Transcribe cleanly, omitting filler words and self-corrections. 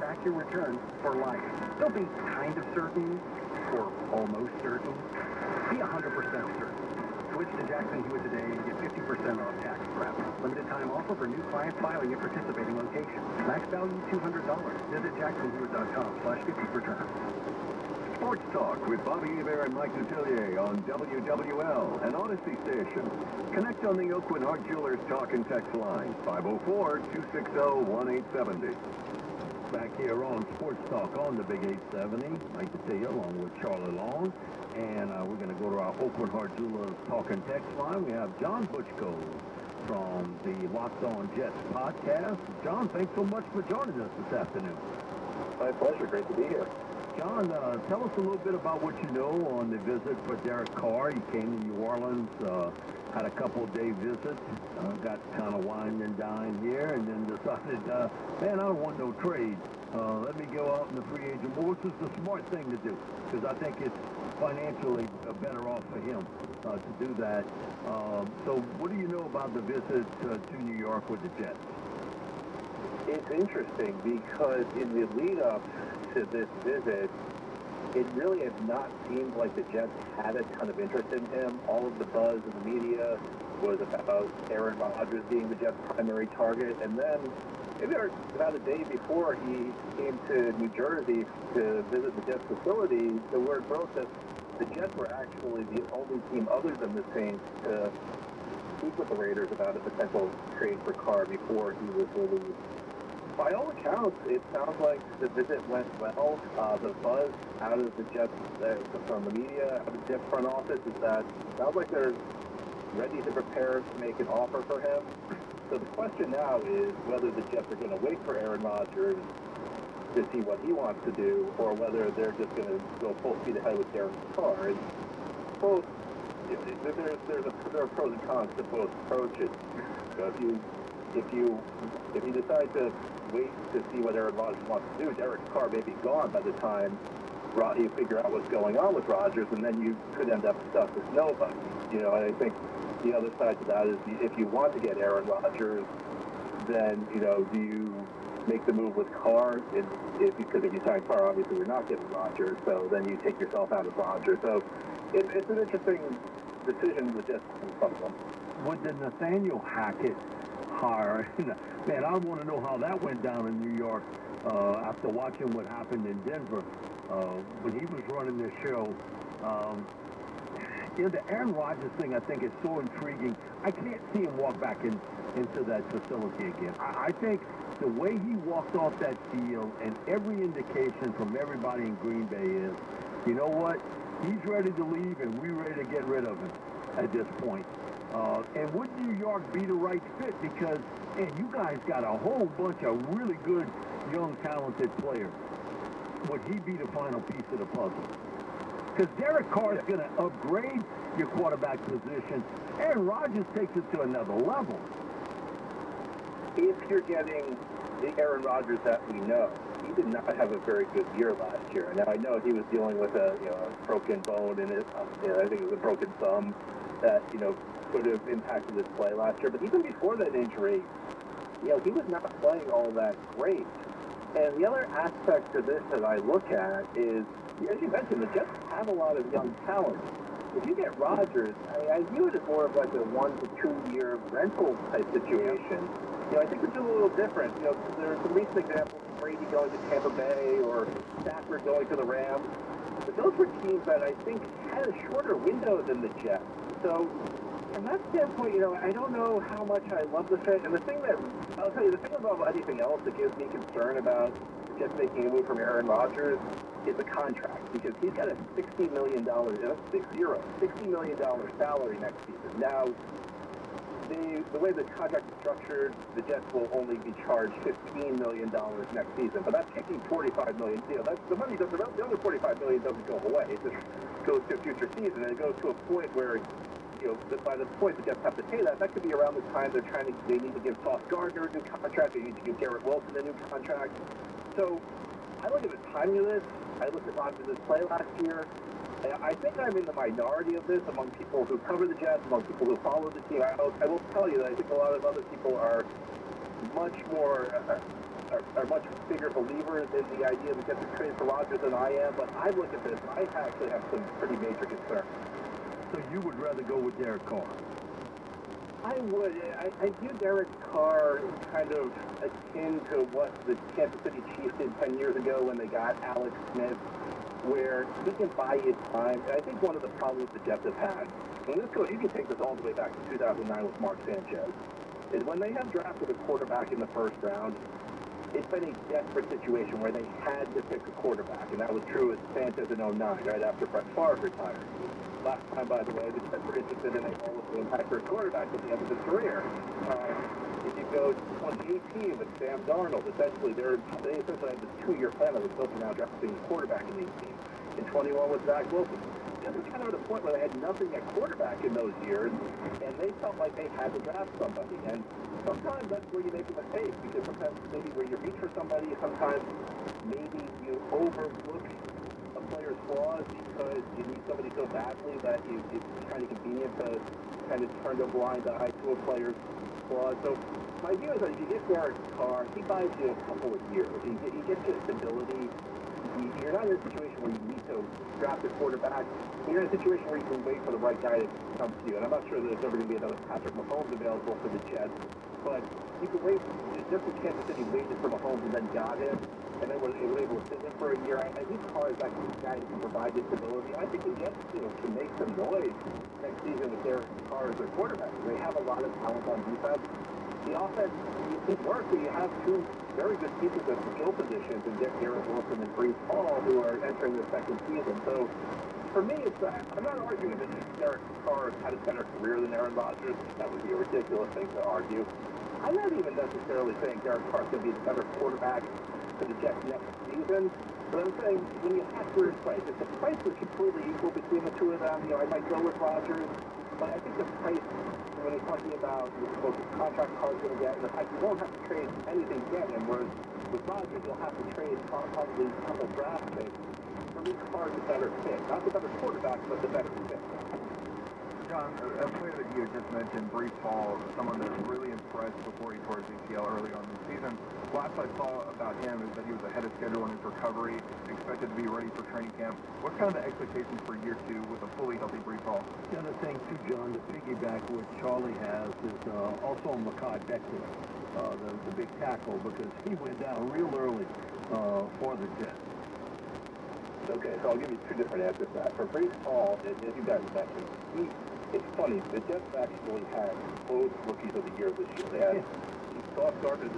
back your return for life. Don't be kind of certain or almost certain. Be 100% certain. Switch to Jackson Hewitt today and get 50% off tax prep. Limited time offer for new clients filing at participating locations. Max value $200. Visit jacksonhewitt.com/50 return. Sports Talk with Bobby Hebert and Mike Detillier on WWL and Odyssey Station. Connect on the Oakwood Hart Jewelers Talk and Text line, 504-260-1870. Back here on Sports Talk on the Big 870, Mike Detillier along with Charlie Long. And we're going to go to our Oakwood Hart Jewelers Talk and Text line. We have John Butchko from the Locked On Jets podcast. John, thanks so much for joining us this afternoon. My pleasure. Great to be here. John, tell us a little bit about what you know on the visit for Derek Carr. He came to New Orleans, had a couple-day visit, got kind of wined and dined here, and then decided, man, I don't want no trade. Let me go out in the free agent, which is the smart thing to do, because I think it's financially better off for him to do that. So what do you know about the visit to New York with the Jets? It's interesting because in the lead-up to this visit, it really had not seemed like the Jets had a ton of interest in him. All of the buzz in the media was about Aaron Rodgers being the Jets' primary target. And then, maybe about a day before he came to New Jersey to visit the Jets facility, the word broke that the Jets were actually the only team other than the Saints to speak with the Raiders about a potential trade for Carr before he was released. By all accounts, it sounds like the visit went well. The buzz out of the Jets, from the media, out of the Jets front office, is that it sounds like they're ready to prepare to make an offer for him. So the question now is whether the Jets are going to wait for Aaron Rodgers to see what he wants to do, or whether they're just going to go full speed ahead with Derek Carr. And both, there are pros and cons to both approaches. So if you decide to wait to see what Aaron Rodgers wants to do, Derek Carr may be gone by the time you figure out what's going on with Rodgers, and then you could end up stuck with nobody. And I think the other side to that is if you want to get Aaron Rodgers, then, do you make the move with Carr? Because if you sign Carr, obviously you're not getting Rodgers, so then you take yourself out of Rodgers. So it's an interesting decision with just in front of them. With the Nathaniel Hackett hire, man, I want to know how that went down in New York after watching what happened in Denver when he was running this show. The Aaron Rodgers thing, I think, is so intriguing. I can't see him walk back into that facility again. I think the way he walked off that field, and every indication from everybody in Green Bay is, you know what, he's ready to leave, and we're ready to get rid of him at this point. And would New York be the right fit? Because, man, you guys got a whole bunch of really good, young, talented players. Would he be the final piece of the puzzle? Because Derek Carr is going to upgrade your quarterback position. Aaron Rodgers takes it to another level. If you're getting the Aaron Rodgers that we know, he did not have a very good year last year. Now, I know he was dealing with a broken bone in his, I think it was a broken thumb that, could have impacted his play last year. But even before that injury, he was not playing all that great. And the other aspect to this that I look at is, as you mentioned, the Jets have a lot of young talent. If you get Rodgers, I view it as more of like a 1 to 2 year rental type situation. I think it's a little different. There are some recent examples of Brady going to Tampa Bay or Stafford going to the Rams. But those were teams that I think had a shorter window than the Jets. So from that standpoint, I don't know how much I love the fit. And the thing that, I'll tell you, the thing about anything else that gives me concern about just making a move from Aaron Rodgers is the contract. Because he's got a $60 million salary next season. Now, the way the contract is structured, the Jets will only be charged $15 million next season. But that's kicking $45 million. That's the money doesn't, the other $45 million doesn't go away. It just goes to a future season. And it goes to a point where, by the point the Jets have to pay that could be around the time they need to give Sauce Gardner a new contract, they need to give Garrett Wilson a new contract. So I look at the timing of this, I look at Rodgers' play last year, and I think I'm in the minority of this among people who cover the Jets, among people who follow the team. I will tell you that I think a lot of other people are much more are much bigger believers in the idea of the Jets to trade for Rodgers than I am, but I look at this, and I actually have some pretty major concerns. So you would rather go with Derek Carr? I would. I view Derek Carr kind of akin to what the Kansas City Chiefs did 10 years ago when they got Alex Smith, where he can buy his time. And I think one of the problems the Jets have had, and this goes, you can take this all the way back to 2009 with Mark Sanchez, is when they have drafted a quarterback in the first round, it's been a desperate situation where they had to pick a quarterback, and that was true with Sanchez in 09, right after Brett Favre retired. Last time, by the way, the Jets were interested in a Hall of Fame accurate quarterback at the end of his career. If you go to 2018 with Sam Darnold, essentially they essentially had this 2-year plan that was built around drafting a quarterback in 18. In 21 with Zach Wilson. This was kind of at a point where they had nothing at quarterback in those years, and they felt like they had to draft somebody. And sometimes that's where you make a mistake, because sometimes maybe where you reach for somebody, sometimes maybe you overlook a player's flaws because you need somebody so badly that it's kind of convenient to kind of turn a blind eye to a player's flaws. So my view is that if you get Derek Carr, he buys you a couple of years. He gets you stability. You're not in a situation where you need to draft a quarterback. You're in a situation where you can wait for the right guy to come to you. And I'm not sure that there's ever going to be another Patrick Mahomes available for the Jets. But you can wait. Just as Kansas City waited for Mahomes and then got him, and then were able to sit him for a year, I think Carr is that guy who can provide the stability. I think the Jets, can make some noise next season with Derek Carr as their quarterback. They have a lot of talent on defense. The offense, it works when you have two very good pieces at skill positions in Garrett Wilson and Breece Hall, who are entering their second season. So, for me, I'm not arguing that Derek Carr has had a better career than Aaron Rodgers. That would be a ridiculous thing to argue. I'm not even necessarily saying Derek Carr is going to be the better quarterback for the Jets next season. But I'm saying when you factor in price, if the price was completely equal between the two of them, I might go with Rodgers. But I think the price, when you're talking about what the contract Carr's going to get, and the fact you won't have to trade anything to get him, whereas with Rodgers, you'll have to trade probably a couple draft picks. For me, Carr's a better fit. Not the better quarterback, but the better fit. John, a player that you had just mentioned, Breece Hall, someone that really impressed before he tore his ACL early on in the season. Last I saw about him is that he was ahead of schedule in his recovery, expected to be ready for training camp. What's kind of the expectations for year 2 with a fully healthy Breece Hall? The other thing, too, John, to piggyback what Charlie has is also Mekhi Becton, the big tackle, because he went down real early for the Jets. Okay, so I'll give you 2 different answers to that. For Breece Hall, as you guys mentioned, it's funny, the Jets actually had both rookies of the year this year. They had Sauce Gardner